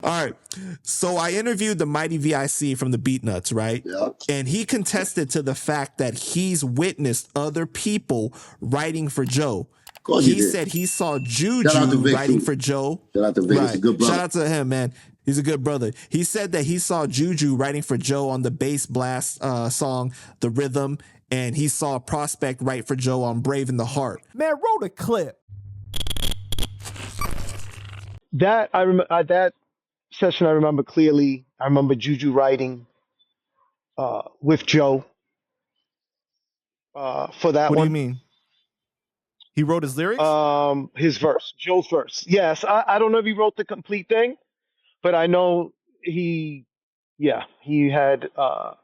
All right. So I interviewed the Mighty V.I.C from the Beatnuts, right? Yeah. And he contested to the fact that he's witnessed other people writing for Joe. He said he saw JuJu writing for Joe. Shout out to Vic. He's a good brother. Shout out to him, man. He's a good brother. He said that he saw JuJu writing for Joe on the Bass Blast song, The Rhythm, and he saw Prospect write for Joe on Brave in the Heart. Man, roll the clip. That I remember. That session I remember clearly. I remember JuJu writing with Joe for that one. What do you mean? He wrote his lyrics? His verse, Joe's verse. Yes, I don't know if he wrote the complete thing, but I know he had, he had a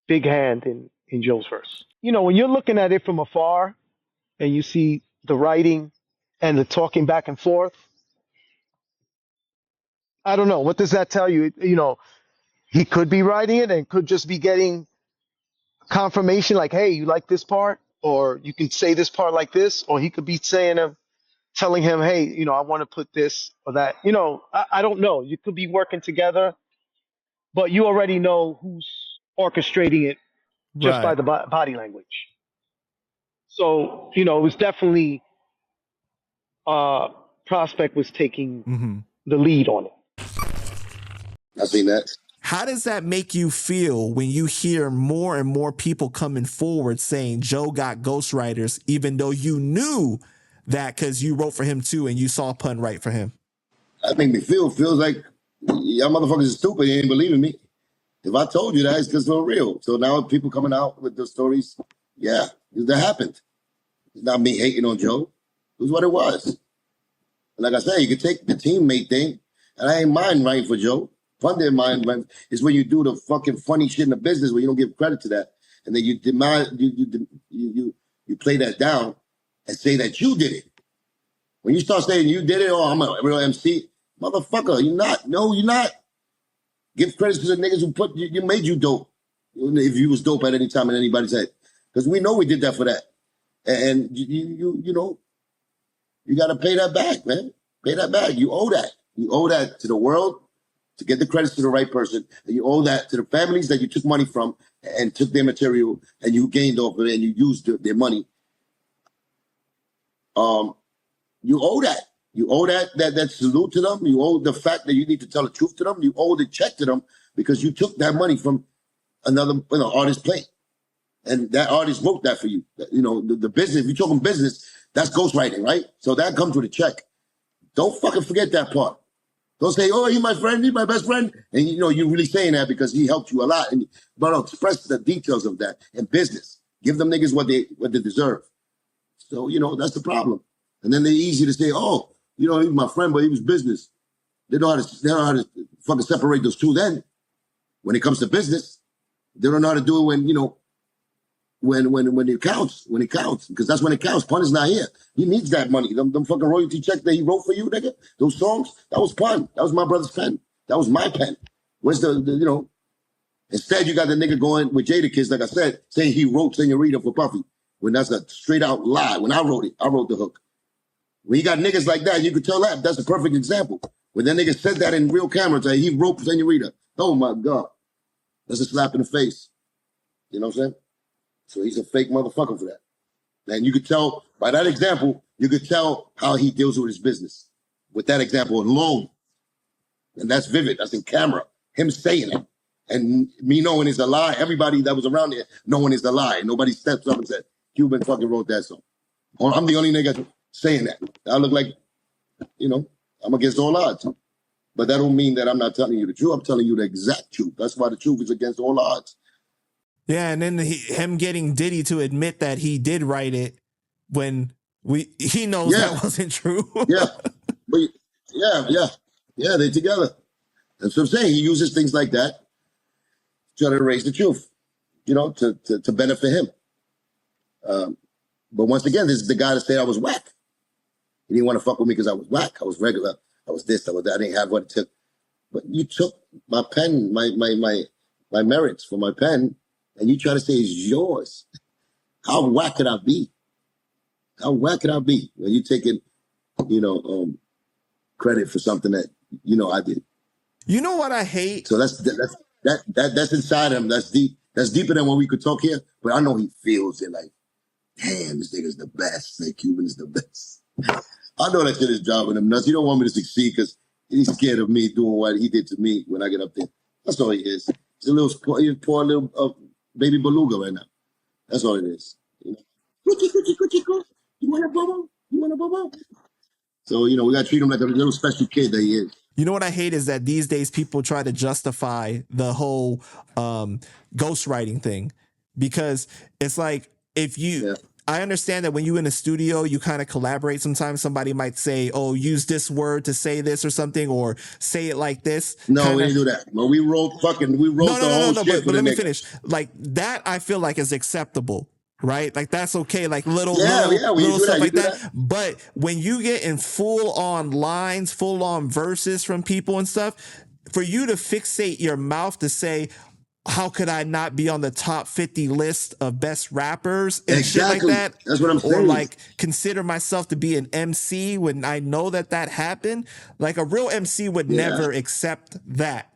big hand in Joe's verse. You know, when you're looking at it from afar and you see the writing and the talking back and forth, I don't know. What does that tell you? You know, he could be writing it and could just be getting confirmation like, hey, you like this part? Or you can say this part like this. Or he could be telling him, hey, you know, I want to put this or that. You know, I don't know. You could be working together, but you already know who's orchestrating it just by the body language. So, you know, it was definitely Prospect was taking the lead on it. I seen that. How does that make you feel when you hear more and more people coming forward saying Joe got ghostwriters, even though you knew that because you wrote for him too and you saw Pun write for him? That make me feels like y'all motherfuckers are stupid. You ain't believing me. If I told you that, it's because it's real. So now people coming out with the stories, yeah, that happened. It's not me hating on Joe. It was what it was. And like I said, you could take the teammate thing, and I ain't mind writing for Joe. Pun didn't mind writing. It's when you do the fucking funny shit in the business where you don't give credit to that, and then you play that down and say that you did it. When you start saying you did it, oh, I'm a real MC, motherfucker, you're not. No, you're not. Give credit to the niggas who you made you dope. If you was dope at any time in anybody's head, because we know we did that for that, and you know, you got to pay that back, man. Pay that back. You owe that. You owe that to the world to get the credits to the right person, and you owe that to the families that you took money from and took their material and you gained off of it and you used their money. You owe that. You owe that salute to them. You owe the fact that you need to tell the truth to them. You owe the check to them because you took that money from another artist plate. And that artist wrote that for you. You know, the business, if you're talking business, that's ghostwriting, right? So that comes with a check. Don't fucking forget that part. Don't say, oh, he's my friend, he's my best friend. And you know, you're really saying that because he helped you a lot. But express the details of that in business. Give them niggas what they deserve. So, you know, that's the problem. And then they're easy to say, oh, you know, he was my friend, but he was business. They know how to fucking separate those two then. When it comes to business, they don't know how to do it when, you know, when it counts, because that's when it counts. Pun is not here. He needs that money. Them fucking royalty checks that he wrote for you, nigga, those songs, that was Pun. That was my brother's pen. That was my pen. Where's the you know, instead you got the nigga going with Jadakiss, like I said, saying he wrote Senorita for Puffy, when that's a straight out lie. When I wrote it, I wrote the hook. When you got niggas like that, you could tell that's a perfect example. When that nigga said that in real camera, say he wrote Senorita. Oh my God. That's a slap in the face. You know what I'm saying? So he's a fake motherfucker for that. And you could tell, by that example, you could tell how he deals with his business. With that example alone. And that's vivid. That's in camera. Him saying it. And me knowing it's a lie. Everybody that was around there knowing it's a lie. Nobody steps up and said, Cuban fucking wrote that song. Or I'm the only nigga saying that. I look like, you know, I'm against all odds. But that don't mean that I'm not telling you the truth. I'm telling you the exact truth. That's why the truth is against all odds. Yeah, and then him getting Diddy to admit that he did write it when he knows that wasn't true. Yeah, they together. That's what I'm saying. He uses things like that to try to erase the truth, you know, to benefit him. But once again, this is the guy that said I was whack. He didn't want to fuck with me because I was whack. I was regular. I was this, I was that. I didn't have what it took. But you took my pen, my merits for my pen, and you try to say it's yours. How whack could I be? How whack can I be when you taking, credit for something that I did? You know what I hate? So that's inside him. That's deep. That's deeper than what we could talk here. But I know he feels it. Like, damn, this nigga's the best. Like, Cuban is the best. I know that shit is driving him nuts. He don't want me to succeed because he's scared of me doing what he did to me when I get up there. That's all he is. He's a little poor little baby beluga right now. That's all it is. Coochie, coochie, coochie, coochie. You want a bubble? You want a bubble? So, we got to treat him like a little special kid that he is. You know what I hate is that these days people try to justify the whole ghostwriting thing, because it's like, I understand that when you in a studio, you kind of collaborate. Sometimes somebody might say, oh, use this word to say this or something, or say it like this. No, we didn't do that. Well, we wrote the whole shit. But let me finish. Like that, I feel like is acceptable. Right? Like that's okay. Like little stuff like that. But when you get in full on lines, full on verses from people and stuff, for you to fixate your mouth to say, how could I not be on the top 50 list of best rappers and shit like that? That's what I'm saying. Or like consider myself to be an MC when I know that happened. Like a real MC would never accept that.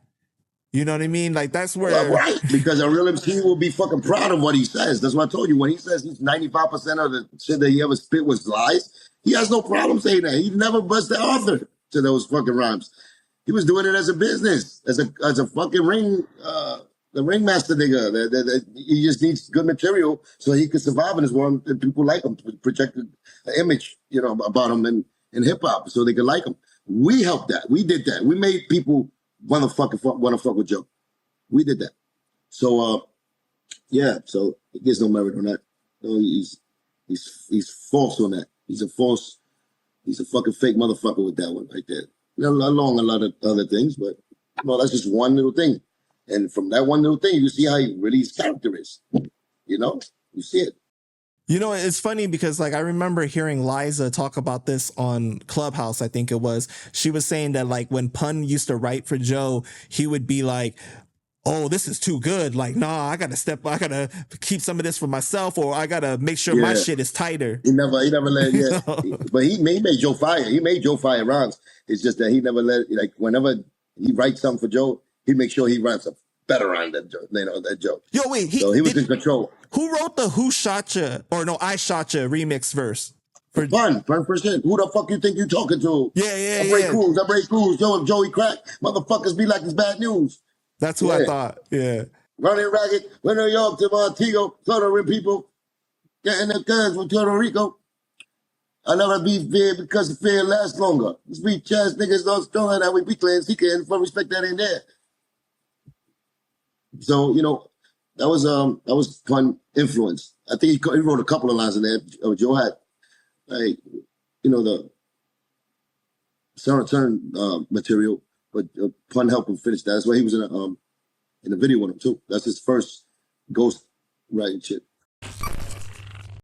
You know what I mean? Like that's where right, because a real MC will be fucking proud of what he says. That's what I told you. When he says he's 95% of the shit that he ever spit was lies, he has no problem saying that. He never was the author to those fucking rhymes. He was doing it as a business, as a fucking the ringmaster nigga. He just needs good material so he can survive in this world and people like him, to project an image, about him in hip hop so they can like him. We helped that. We did that. We made people want to fuck with Joe. We did that. So so he gets no merit on that. No, he's false on that. He's a fucking fake motherfucker with that one right there. Along a lot of other things, but that's just one little thing. And from that one little thing, you see how really his character is. You see it. It's funny because like I remember hearing Liza talk about this on Clubhouse, I think it was. She was saying that like when Pun used to write for Joe, he would be like, oh, this is too good. Like, nah, I gotta keep some of this for myself, or I gotta make sure my shit is tighter. He never let but he made Joe fire. He made Joe fire rounds. It's just that he never let, like, whenever he writes something for Joe, he makes sure he writes a better rhyme than Joe, that Joe. Yo, wait, so he was in control. Who wrote the Who Shot Ya, or no, I Shot Ya remix verse? For Pun percent. Who the fuck you think you talking to? Yeah. I break rules. Joey Crack. Motherfuckers be like it's bad news. That's who I thought. Yeah. Running ragged. When New York to Montego. Puerto Rico people. Getting the guns from Puerto Rico. I never be feared because the fear lasts longer. These bitch ass niggas don't stronger that we be clean. Seeking for respect that ain't there. So, that was Pun influence. I think he wrote a couple of lines in there. Joe had, like, the turn material, but Pun helped him finish that. That's why he was in the video with him too. That's his first ghost writing shit.